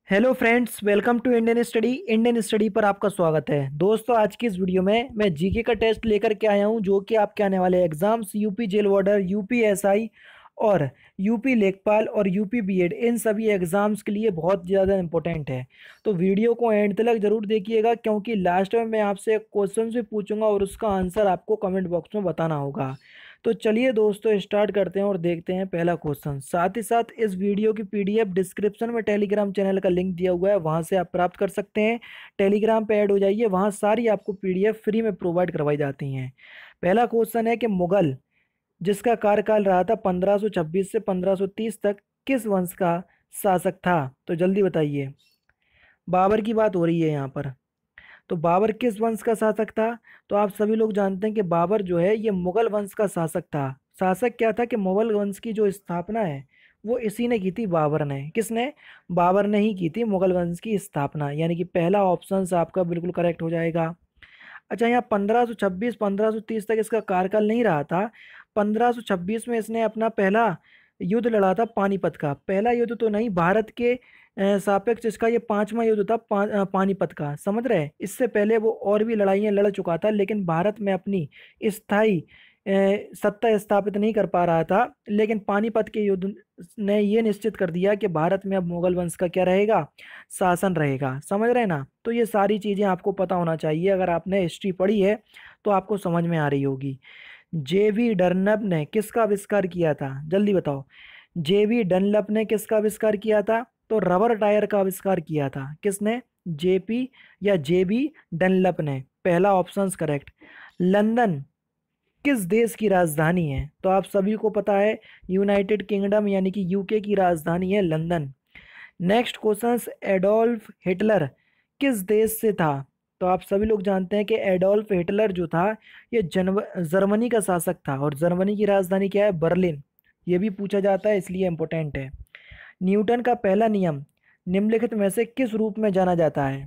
Hello friends, welcome to Indian study पर आपका स्वागत है। दोस्तों, आज की इस वीडियो में मैं जीके का टेस्ट लेकर के आया हूं, जो कि आपके आने वाले exams UP jail warder, UP SI और यूपी लेखपाल और यूपी बीएड, इन सभी एग्जाम्स के लिए बहुत ज़्यादा इंपॉर्टेंट है। तो वीडियो को एंड तक जरूर देखिएगा, क्योंकि लास्ट में मैं आपसे क्वेश्चन भी पूछूंगा और उसका आंसर आपको कमेंट बॉक्स में बताना होगा। तो चलिए दोस्तों, स्टार्ट करते हैं और देखते हैं पहला क्वेश्चन। साथ ही साथ इस वीडियो की पीडीएफ डिस्क्रिप्शन में टेलीग्राम चैनल का लिंक दिया हुआ है, वहां से आप प्राप्त कर सकते हैं। टेलीग्राम पे ऐड हो जाइए, वहां सारी आपको पीडीएफ फ्री में प्रोवाइड करवाई जाती हैं। पहला क्वेश्चन है कि मुगल जिसका कार्यकाल रहा था 1526 से 1530 तक, किस वंश का शासक था? तो जल्दी बताइए। बाबर की बात हो रही है यहाँ पर। तो बाबर किस वंश का शासक था? तो आप सभी लोग जानते हैं कि बाबर जो है ये मुगल वंश का शासक था। शासक क्या था कि मुगल वंश की जो स्थापना है वो इसी ने की थी, बाबर ने। किसने? बाबर ने ही की थी मुगल वंश की स्थापना, यानी कि पहला ऑप्शन आपका बिल्कुल करेक्ट हो जाएगा। अच्छा, यहाँ 1526 1530 तक इसका कार्यकाल नहीं रहा था। 1526 में इसने अपना पहला युद्ध लड़ा था, पानीपत का। पहला युद्ध तो नहीं, भारत के सापेक्ष इसका ये पांचवा युद्ध था, पानीपत का। समझ रहे हैं? इससे पहले वो और भी लड़ाइयाँ लड़ चुका था, लेकिन भारत में अपनी स्थायी सत्ता स्थापित नहीं कर पा रहा था। लेकिन पानीपत के युद्ध ने ये निश्चित कर दिया कि भारत में अब मुगल वंश का क्या रहेगा? शासन रहेगा। समझ रहे हैं ना? तो ये सारी चीज़ें आपको पता होना चाहिए। अगर आपने हिस्ट्री पढ़ी है तो आपको समझ में आ रही होगी। जेवी डनलप ने किसका आविष्कार किया था? जल्दी बताओ। जेवी डनलप ने किसका आविष्कार किया था? तो रबर टायर का आविष्कार किया था। किसने? जेपी या जेबी डनलप ने। पहला ऑप्शन करेक्ट। लंदन किस देश की राजधानी है? तो आप सभी को पता है, यूनाइटेड किंगडम यानी कि यूके की राजधानी है London. Next question, Adolf Hitler किस देश से था? तो आप सभी लोग जानते हैं कि एडोल्फ हिटलर जो था ये जर्मनी का शासक था, और जर्मनी की राजधानी क्या है? बर्लिन। ये भी पूछा जाता है, इसलिए इंपॉर्टेंट है। न्यूटन का पहला नियम निम्नलिखित में से किस रूप में जाना जाता है?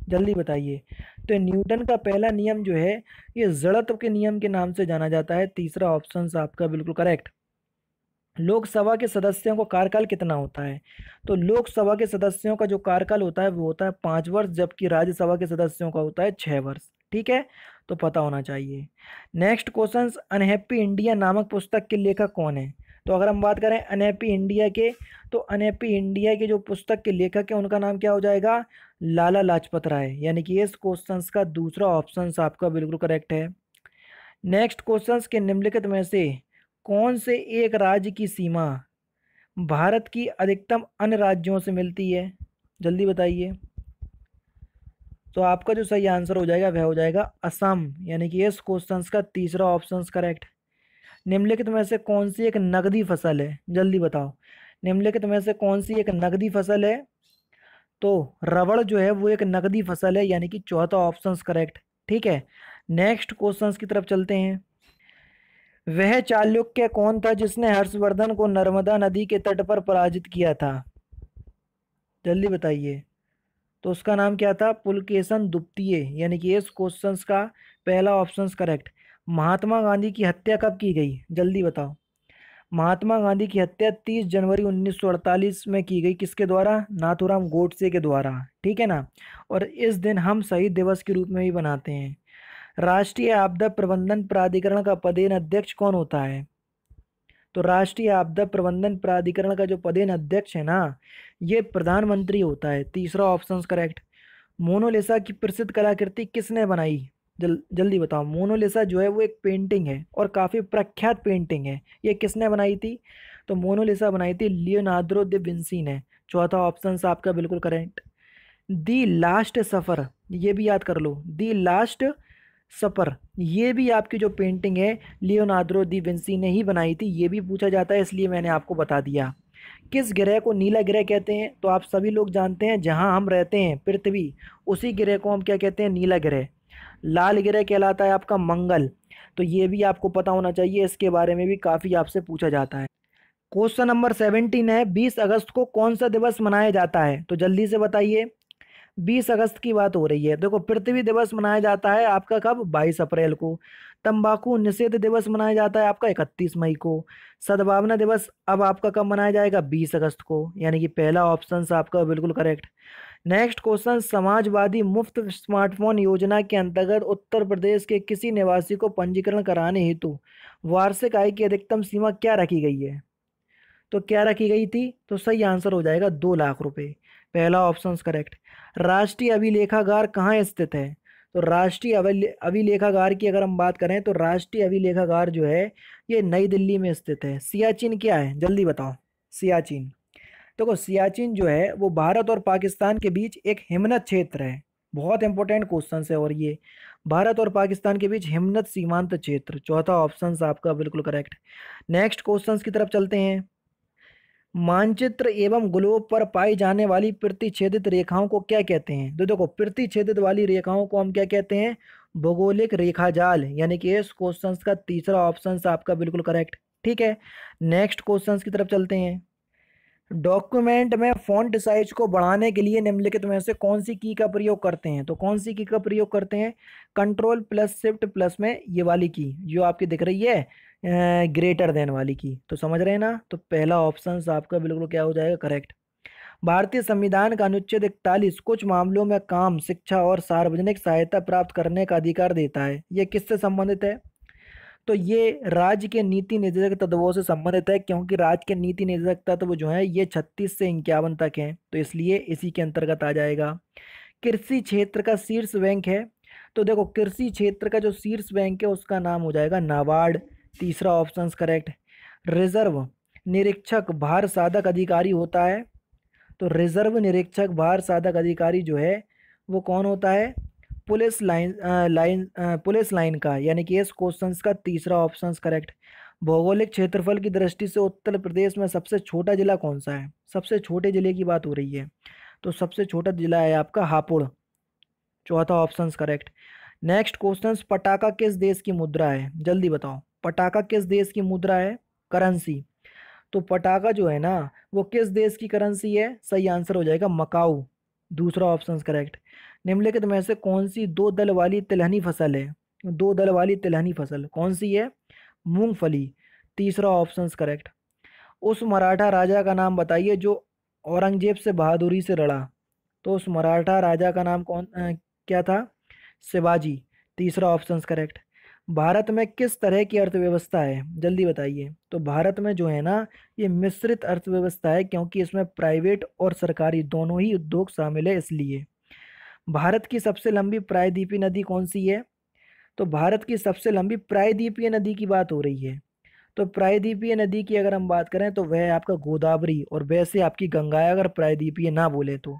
जल्दी बताइए। तो न्यूटन का पहला नियम जो है ये जड़त्व के नियम के नाम से जाना जाता है। तीसरा ऑप्शन आपका बिल्कुल करेक्ट। लोकसभा के सदस्यों का कार्यकाल कितना होता है? तो लोकसभा के सदस्यों का जो कार्यकाल होता है वो होता है 5 वर्ष, जबकि राज्यसभा के सदस्यों का होता है 6 वर्ष। ठीक है, तो पता होना चाहिए। नेक्स्ट क्वेश्चन, अनहैप्पी इंडिया नामक पुस्तक के लेखक कौन है? तो अगर हम बात करें अनहैप्पी इंडिया के, तो अनहैप्पी इंडिया के जो पुस्तक के लेखक है उनका नाम क्या हो जाएगा? लाला लाजपत राय। यानी कि इस क्वेश्चन का दूसरा ऑप्शन आपका बिल्कुल करेक्ट है। नेक्स्ट क्वेश्चन के निम्नलिखित में से कौन से एक राज्य की सीमा भारत की अधिकतम अन्य राज्यों से मिलती है? जल्दी बताइए। तो आपका जो सही आंसर हो जाएगा वह हो जाएगा असम। यानी कि इस क्वेश्चन का तीसरा ऑप्शन करेक्ट। निम्नलिखित में से कौन सी एक नकदी फसल है? जल्दी बताओ। निम्नलिखित में से कौन सी एक नकदी फसल है? तो रबड़ जो है वो एक नकदी फसल है, यानी कि चौथा ऑप्शन करेक्ट। ठीक है, नेक्स्ट क्वेश्चन की तरफ चलते हैं। वह चालुक्य कौन था जिसने हर्षवर्धन को नर्मदा नदी के तट पर पराजित किया था? जल्दी बताइए। तो उसका नाम क्या था? पुलकेशन द्वितीय। यानी कि इस क्वेश्चन का पहला ऑप्शन करेक्ट। महात्मा गांधी की हत्या कब की गई? जल्दी बताओ। महात्मा गांधी की हत्या 30 जनवरी 1948 में की गई। किसके द्वारा? नाथूराम गोडसे के द्वारा। ठीक है ना? और इस दिन हम शहीद दिवस के रूप में भी बनाते हैं। राष्ट्रीय आपदा प्रबंधन प्राधिकरण का पदेन अध्यक्ष कौन होता है? तो राष्ट्रीय आपदा प्रबंधन प्राधिकरण का जो पदेन अध्यक्ष है ना, ये प्रधानमंत्री होता है। तीसरा ऑप्शन करेक्ट। मोनालिसा की प्रसिद्ध कलाकृति किसने बनाई? जल्दी बताओ। मोनालिसा जो है वो एक पेंटिंग है और काफ़ी प्रख्यात पेंटिंग है। ये किसने बनाई थी? तो मोनालिसा बनाई थी लियोनार्डो दा विंसी ने। चौथा ऑप्शन आपका बिल्कुल करेक्ट। दी लास्ट सफ़र, ये भी याद कर लो। दी लास्ट सपर, ये भी आपकी जो पेंटिंग है लियोनार्डो दी विंसी ने ही बनाई थी। ये भी पूछा जाता है, इसलिए मैंने आपको बता दिया। किस ग्रह को नीला ग्रह कहते हैं? तो आप सभी लोग जानते हैं, जहां हम रहते हैं पृथ्वी, उसी ग्रह को हम क्या कहते हैं? नीला ग्रह। लाल ग्रह कहलाता है आपका मंगल। तो ये भी आपको पता होना चाहिए, इसके बारे में भी काफ़ी आपसे पूछा जाता है। क्वेश्चन नंबर 17 है, 20 अगस्त को कौन सा दिवस मनाया जाता है? तो जल्दी से बताइए। 20 अगस्त की बात हो रही है। देखो पृथ्वी दिवस मनाया जाता है आपका कब, 22 अप्रैल को। तंबाकू निषेध दिवस मनाया जाता है आपका 31 मई को। सद्भावना दिवस अब आपका कब मनाया जाएगा, 20 अगस्त को, यानी कि पहला ऑप्शन आपका बिल्कुल करेक्ट। नेक्स्ट क्वेश्चन, समाजवादी मुफ्त स्मार्टफोन योजना के अंतर्गत उत्तर प्रदेश के किसी निवासी को पंजीकरण कराने हेतु वार्षिक आय की अधिकतम सीमा क्या रखी गई है। तो क्या रखी गई थी, तो सही आंसर हो जाएगा 2 लाख रुपए। पहला ऑप्शन करेक्ट। राष्ट्रीय अभिलेखागार कहाँ स्थित है, तो राष्ट्रीय अभिलेखागार की अगर हम बात करें तो राष्ट्रीय अभिलेखागार जो है ये नई दिल्ली में स्थित है। सियाचिन क्या है, जल्दी बताओ। सियाचिन, देखो सियाचिन जो है वो भारत और पाकिस्तान के बीच एक हिमनत क्षेत्र है। बहुत इंपॉर्टेंट क्वेश्चन है, और ये भारत और पाकिस्तान के बीच हिमनत सीमांत क्षेत्र। चौथा ऑप्शन आपका बिल्कुल करेक्ट। नेक्स्ट क्वेश्चंस की तरफ चलते हैं। मानचित्र एवं ग्लोब पर पाई जाने वाली प्रतिच्छेदित रेखाओं को क्या कहते हैं, तो देखो प्रतिच्छेदित वाली रेखाओं को हम क्या कहते हैं, भौगोलिक रेखाजाल, यानी कि इस क्वेश्चन का तीसरा ऑप्शन आपका बिल्कुल करेक्ट। ठीक है, नेक्स्ट क्वेश्चन की तरफ चलते हैं। डॉक्यूमेंट में फॉन्ट साइज को बढ़ाने के लिए निम्नलिखित में से कौन सी की का प्रयोग करते हैं, तो कौन सी की का प्रयोग करते हैं, कंट्रोल प्लस शिफ्ट प्लस में ये वाली की जो आपकी दिख रही है ग्रेटर देन वाली की, तो समझ रहे हैं ना। तो पहला ऑप्शन आपका बिल्कुल क्या हो जाएगा, करेक्ट। भारतीय संविधान का अनुच्छेद 41 कुछ मामलों में काम, शिक्षा और सार्वजनिक सहायता प्राप्त करने का अधिकार देता है, ये किससे संबंधित है, तो ये राज्य के नीति निर्देशक तत्वों से संबंधित है, क्योंकि राज्य के नीति निर्देशक तत्व जो है ये 36 से 51 तक हैं, तो इसलिए इसी के अंतर्गत आ जाएगा। कृषि क्षेत्र का शीर्ष बैंक है, तो देखो कृषि क्षेत्र का जो शीर्ष बैंक है उसका नाम हो जाएगा नाबार्ड। तीसरा ऑप्शन करेक्ट। रिजर्व निरीक्षक भार साधक अधिकारी होता है, तो रिजर्व निरीक्षक भार साधक अधिकारी जो है वो कौन होता है, पुलिस लाइन का, यानी कि इस क्वेश्चन का तीसरा ऑप्शन करेक्ट। भौगोलिक क्षेत्रफल की दृष्टि से उत्तर प्रदेश में सबसे छोटा जिला कौन सा है, सबसे छोटे जिले की बात हो रही है, तो सबसे छोटा जिला है आपका हापुड़। चौथा ऑप्शन करेक्ट। नेक्स्ट क्वेश्चन, पटाखा किस देश की मुद्रा है, जल्दी बताओ। पटाखा किस देश की मुद्रा है, करेंसी। तो पटाखा जो है ना वो किस देश की करेंसी है, सही आंसर हो जाएगा मकाऊ। दूसरा ऑप्शन करेक्ट। निम्नलिखित में से कौन सी दो दल वाली तिलहनी फसल है, दो दल वाली तिलहनी फसल कौन सी है, मूंगफली। तीसरा ऑप्शन करेक्ट। उस मराठा राजा का नाम बताइए जो औरंगजेब से बहादुरी से लड़ा, तो उस मराठा राजा का नाम क्या था, शिवाजी। तीसरा ऑप्शन करेक्ट। भारत में किस तरह की अर्थव्यवस्था है, जल्दी बताइए। तो भारत में जो है ना ये मिश्रित अर्थव्यवस्था है, क्योंकि इसमें प्राइवेट और सरकारी दोनों ही उद्योग शामिल है, इसलिए। भारत की सबसे लंबी प्रायद्वीपीय नदी कौन सी है, तो भारत की सबसे लंबी प्रायद्वीपीय नदी की बात हो रही है। तो प्रायद्वीपीय नदी की अगर हम बात करें तो वह है आपका गोदावरी, और वैसे आपकी गंगा है अगर प्रायद्वीपीय ना बोले तो।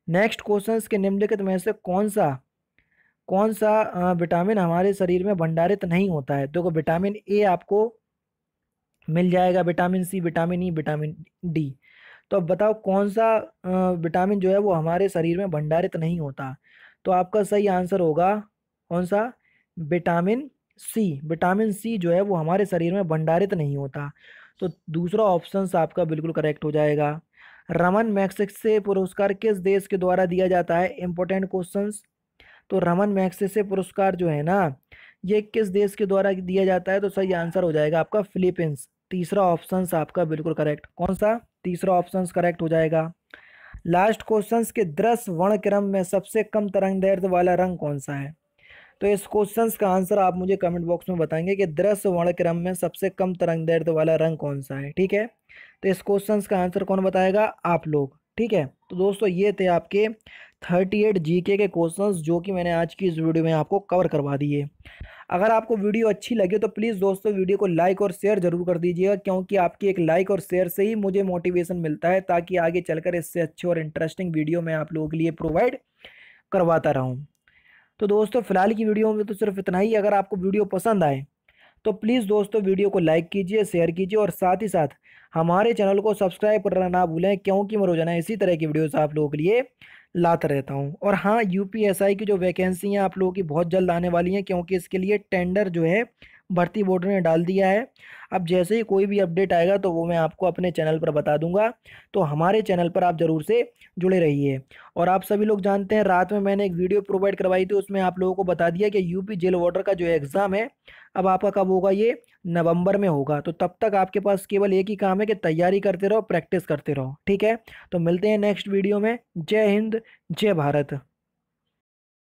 नेक्स्ट क्वेश्चन के निम्नलिखित में से कौन सा विटामिन हमारे शरीर में भंडारित नहीं होता है, देखो विटामिन ए आपको मिल जाएगा, vitamin C, vitamin E, vitamin D. तो अब बताओ कौन सा विटामिन जो है वो हमारे शरीर में भंडारित नहीं होता, तो आपका सही आंसर होगा कौन सा, विटामिन सी। विटामिन सी जो है वो हमारे शरीर में भंडारित नहीं होता, तो दूसरा ऑप्शन आपका बिल्कुल करेक्ट हो जाएगा। रमन मैग्सेसे पुरस्कार किस देश के द्वारा दिया जाता है, इंपॉर्टेंट क्वेश्चंस। तो रमन मैग्सेसे पुरस्कार जो है ना ये किस देश के द्वारा दिया जाता है, तो सही आंसर हो जाएगा आपका फिलीपींस। तीसरा ऑप्शन आपका बिल्कुल करेक्ट, कौन सा, तीसरा ऑप्शन करेक्ट हो जाएगा। लास्ट क्वेश्चन के 10 वर्ण क्रम में सबसे कम तरंग दैर्ध्य वाला रंग कौन सा है, तो इस क्वेश्चन का आंसर आप मुझे कमेंट बॉक्स में बताएंगे कि 10 वर्ण क्रम में सबसे कम तरंग दैर्ध्य वाला रंग कौन सा है। ठीक है, तो इस क्वेश्चन का आंसर कौन बताएगा, आप लोग। ठीक है, तो दोस्तों ये थे आपके 38 जीके के क्वेश्चंस जो कि मैंने आज की इस वीडियो में आपको कवर करवा दिए। अगर आपको वीडियो अच्छी लगे तो प्लीज़ दोस्तों वीडियो को लाइक और शेयर जरूर कर दीजिएगा, क्योंकि आपकी एक लाइक और शेयर से ही मुझे मोटिवेशन मिलता है, ताकि आगे चलकर इससे अच्छे और इंटरेस्टिंग वीडियो मैं आप लोगों के लिए प्रोवाइड करवाता रहूँ। तो दोस्तों फिलहाल की वीडियो में तो सिर्फ इतना ही। अगर आपको वीडियो पसंद आए तो प्लीज़ दोस्तों वीडियो को लाइक कीजिए, शेयर कीजिए, और साथ ही साथ हमारे चैनल को सब्सक्राइब करना ना भूलें, क्योंकि मैं रोजाना इसी तरह की वीडियोस आप लोगों के लिए लाता रहता हूं। और हाँ, यूपीएसआई की जो वैकेंसी हैं आप लोगों की बहुत जल्द आने वाली हैं, क्योंकि इसके लिए टेंडर जो है भर्ती बोर्ड ने डाल दिया है। अब जैसे ही कोई भी अपडेट आएगा तो वो मैं आपको अपने चैनल पर बता दूंगा। तो हमारे चैनल पर आप ज़रूर से जुड़े रहिए। और आप सभी लोग जानते हैं, रात में मैंने एक वीडियो प्रोवाइड करवाई थी, उसमें आप लोगों को बता दिया कि यूपी जेल वार्डर का जो एग्ज़ाम है अब आपका कब होगा, ये नवंबर में होगा। तो तब तक आपके पास केवल एक ही काम है कि तैयारी करते रहो, प्रैक्टिस करते रहो। ठीक है, तो मिलते हैं नेक्स्ट वीडियो में। जय हिंद, जय भारत।